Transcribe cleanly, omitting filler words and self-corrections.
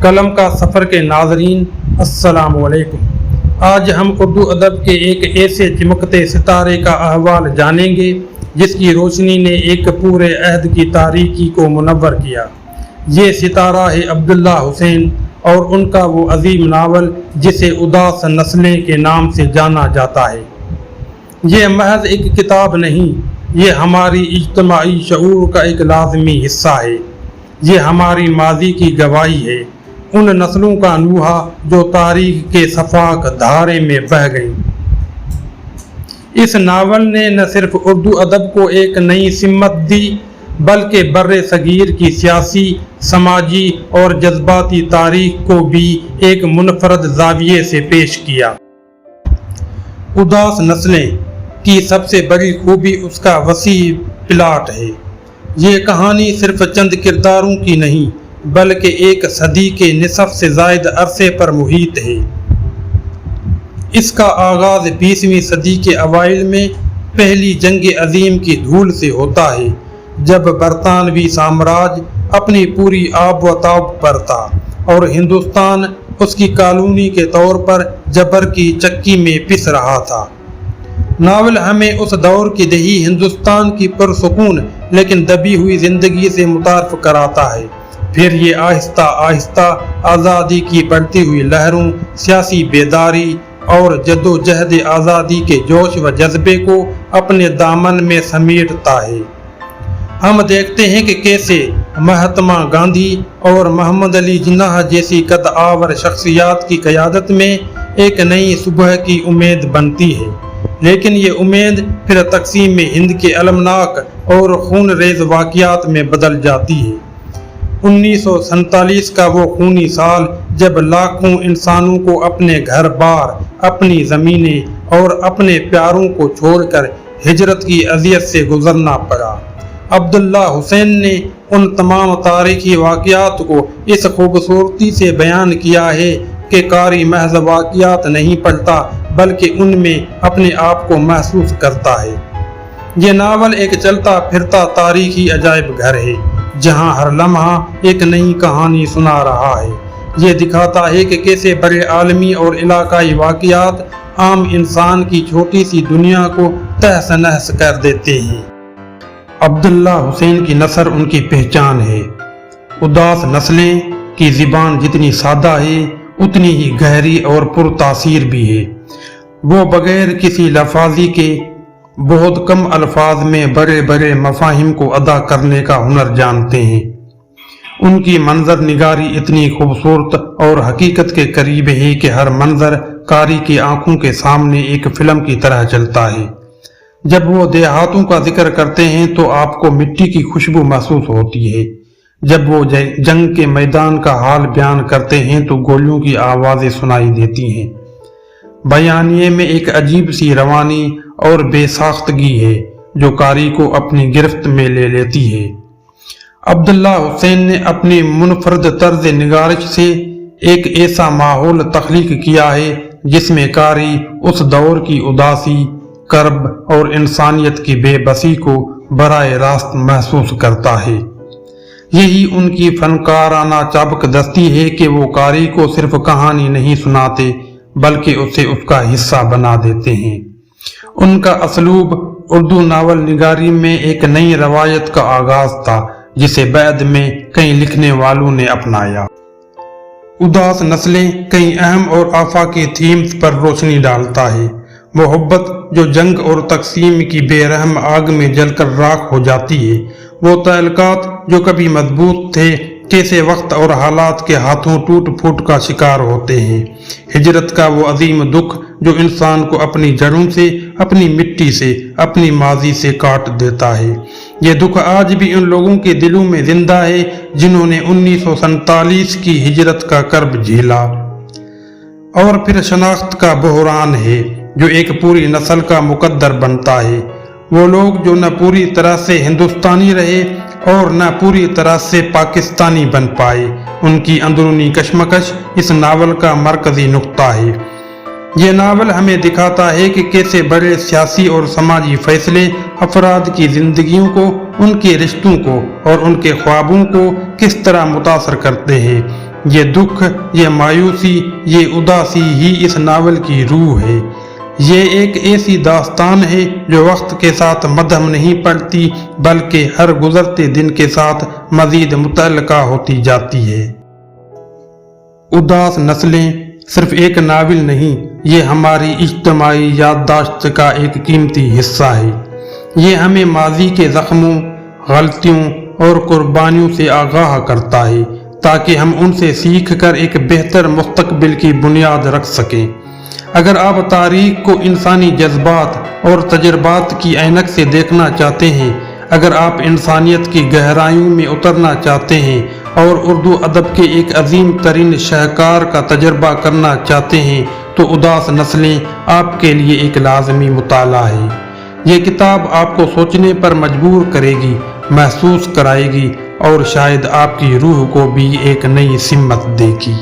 قلم کا سفر کے ناظرین السلام علیکم۔ آج ہم اردو ادب کے ایک ایسے چمکتے ستارے کا احوال جانیں گے جس کی روشنی نے ایک پورے عہد کی تاریکی کو منور کیا۔ یہ ستارہ ہے عبداللہ حسین اور ان کا وہ عظیم ناول جسے اداس نسلیں کے نام سے جانا جاتا ہے۔ یہ محض ایک کتاب نہیں، یہ ہماری اجتماعی شعور کا ایک لازمی حصہ ہے۔ یہ ہماری ماضی کی گواہی ہے، ان نسلوں کا نوحہ جو تاریخ کے شفاف دھارے میں بہہ گئیں۔ اس ناول نے نہ صرف اردو ادب کو ایک نئی سمت دی بلکہ بر صغیر کی سیاسی، سماجی اور جذباتی تاریخ کو بھی ایک منفرد زاویے سے پیش کیا۔ اداس نسلیں کی سب سے بڑی خوبی اس کا وسیع پلاٹ ہے۔ یہ کہانی صرف چند کرداروں کی نہیں بلکہ ایک صدی کے نصف سے زائد عرصے پر محیط ہے۔ اس کا آغاز 20ویں صدی کے اوائل میں پہلی جنگ عظیم کی دھول سے ہوتا ہے، جب برطانوی سامراج اپنی پوری آب و تاب پر تھا اور ہندوستان اس کی کالونی کے طور پر جبر کی چکی میں پس رہا تھا۔ ناول ہمیں اس دور کی دیہی ہندوستان کی پرسکون لیکن دبی ہوئی زندگی سے متعارف کراتا ہے۔ پھر یہ آہستہ آہستہ آزادی کی بڑھتی ہوئی لہروں، سیاسی بیداری اور جدوجہد آزادی کے جوش و جذبے کو اپنے دامن میں سمیٹتا ہے۔ ہم دیکھتے ہیں کہ کیسے مہاتما گاندھی اور محمد علی جناح جیسی قد آور شخصیات کی قیادت میں ایک نئی صبح کی امید بنتی ہے، لیکن یہ امید پھر تقسیم ہند کے المناک اور خون ریز واقعات میں بدل جاتی ہے۔ 1947 کا وہ خونی سال جب لاکھوں انسانوں کو اپنے گھر بار، اپنی زمینیں اور اپنے پیاروں کو چھوڑ کر ہجرت کی اذیت سے گزرنا پڑا۔ عبداللہ حسین نے ان تمام تاریخی واقعات کو اس خوبصورتی سے بیان کیا ہے کہ قاری محض واقعات نہیں پڑھتا بلکہ ان میں اپنے آپ کو محسوس کرتا ہے۔ یہ ناول ایک چلتا پھرتا تاریخی عجائب گھر ہے جہاں ہر لمحہ ایک نئی کہانی سنا رہا ہے۔ یہ دکھاتا ہے کہ کیسے بڑے عالمی اور علاقائی واقعات عام انسان کی چھوٹی سی دنیا کو تہس نہس کر دیتے ہیں۔ عبداللہ حسین کی نثر ان کی پہچان ہے۔ اداس نسلیں کی زبان جتنی سادہ ہے اتنی ہی گہری اور پرتاثیر بھی ہے۔ وہ بغیر کسی لفاظی کے بہت کم الفاظ میں بڑے بڑے مفاہیم کو ادا کرنے کا ہنر جانتے ہیں۔ ان کی منظر نگاری اتنی خوبصورت اور حقیقت کے قریب ہے کہ ہر منظر قاری کی آنکھوں کے سامنے ایک فلم کی طرح چلتا ہے۔ جب وہ دیہاتوں کا ذکر کرتے ہیں تو آپ کو مٹی کی خوشبو محسوس ہوتی ہے۔ جب وہ جنگ کے میدان کا حال بیان کرتے ہیں تو گولیوں کی آوازیں سنائی دیتی ہیں۔ بیانیے میں ایک عجیب سی روانی اور بے ساختگی ہے جو قاری کو اپنی گرفت میں لے لیتی ہے۔ عبداللہ حسین نے اپنی منفرد طرز نگارش سے ایک ایسا ماحول تخلیق کیا ہے جس میں قاری اس دور کی اداسی، کرب اور انسانیت کی بے بسی کو براہ راست محسوس کرتا ہے۔ یہی ان کی فنکارانہ چابک دستی ہے کہ وہ قاری کو صرف کہانی نہیں سناتے بلکہ اسے اس کا حصہ بنا دیتے ہیں۔ ان کا اسلوب اردو ناول نگاری میں ایک نئی روایت کا آغاز تھا جسے بعد میں کئی لکھنے والوں نے اپنایا۔ اداس نسلیں کئی اہم اور آفاقی تھیمز پر روشنی ڈالتا ہے۔ محبت جو جنگ اور تقسیم کی بے رحم آگ میں جل کر راکھ ہو جاتی ہے، وہ تعلقات جو کبھی مضبوط تھے کیسے وقت اور حالات کے ہاتھوں ٹوٹ پھوٹ کا شکار ہوتے ہیں۔ ہجرت کا وہ عظیم دکھ جو انسان کو اپنی جڑوں سے، اپنی مٹی سے، اپنی ماضی سے کاٹ دیتا ہے۔ یہ دکھ آج بھی ان لوگوں کے دلوں میں زندہ ہے جنہوں نے 1947 کی ہجرت کا کرب جھیلا۔ اور پھر شناخت کا بحران ہے جو ایک پوری نسل کا مقدر بنتا ہے۔ وہ لوگ جو نہ پوری طرح سے ہندوستانی رہے اور نہ پوری طرح سے پاکستانی بن پائے، ان کی اندرونی کشمکش اس ناول کا مرکزی نقطہ ہے۔ یہ ناول ہمیں دکھاتا ہے کہ کیسے بڑے سیاسی اور سماجی فیصلے افراد کی زندگیوں کو، ان کے رشتوں کو اور ان کے خوابوں کو کس طرح متاثر کرتے ہیں۔ یہ دکھ، یہ مایوسی، یہ اداسی ہی اس ناول کی روح ہے۔ یہ ایک ایسی داستان ہے جو وقت کے ساتھ مدھم نہیں پڑتی بلکہ ہر گزرتے دن کے ساتھ مزید متعلقہ ہوتی جاتی ہے۔ اداس نسلیں صرف ایک ناول نہیں، یہ ہماری اجتماعی یادداشت کا ایک قیمتی حصہ ہے۔ یہ ہمیں ماضی کے زخموں، غلطیوں اور قربانیوں سے آگاہ کرتا ہے تاکہ ہم ان سے سیکھ کر ایک بہتر مستقبل کی بنیاد رکھ سکیں۔ اگر آپ تاریخ کو انسانی جذبات اور تجربات کی عینک سے دیکھنا چاہتے ہیں، اگر آپ انسانیت کی گہرائیوں میں اترنا چاہتے ہیں اور اردو ادب کے ایک عظیم ترین شاہکار کا تجربہ کرنا چاہتے ہیں تو اداس نسلیں آپ کے لیے ایک لازمی مطالعہ ہے۔ یہ کتاب آپ کو سوچنے پر مجبور کرے گی، محسوس کرائے گی اور شاید آپ کی روح کو بھی ایک نئی سمت دے گی۔